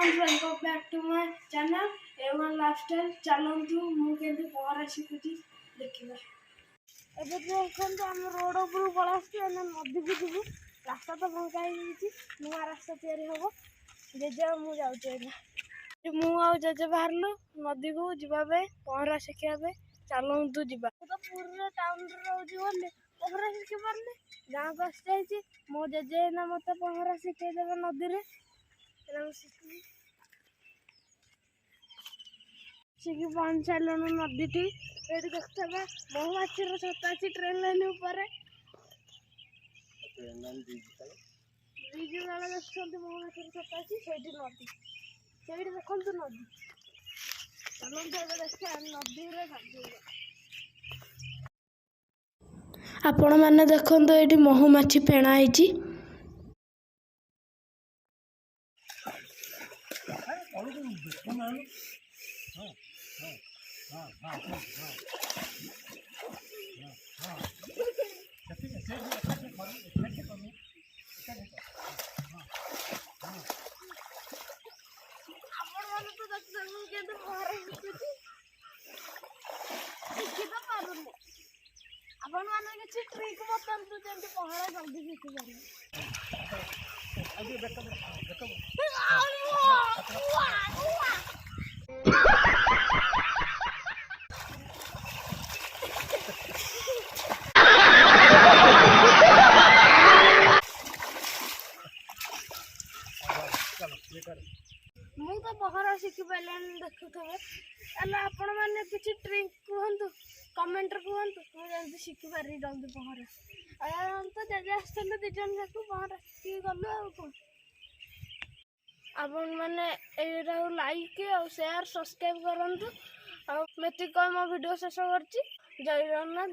Friends welcome back to my channel Avon lifestyle चलतु मुझे पहरा शिखुची देखिए एबे देखते आम रोड उपरू पड़ा नदी को जीवु रास्ता तो भंगा नुआ रास्ता तैयारी हम जेजे मुझे जेजे बाहरलु नदी को जावाई पहरा शिखापे चलतु जा तो पूरे टाउन रोचे पहरा शिखी पारे गाँव को आसी मो जेजे मत पहरा शिखेदेवे नदी में पहुंच सारे नदी टी ये देखते महुमाछी छता अच्छी ट्रेन लाइन ब्रिज वाला देखते महुमाछी छता अच्छी से नदी से देखु नदी चलते देखिए नदी आपण मैंने देखो ये महुमाछी फेणा है आपण मैंने किसी ट्रिक बतातु जमी पहरा जल्दी शिखी तो पहरा शिखी पारे देखुए आपण मैंने किसी ट्रिक कहतु कमेंट कहतु मुझे शिखी पारि जल्दी पहरा तो जेजे आसते दिज जाक पहरा शिखी गलु आपण मैंने लाइक और शेयर सब्सक्राइब करूँ और मो वीडियो शेष कर जय जगन्नाथ।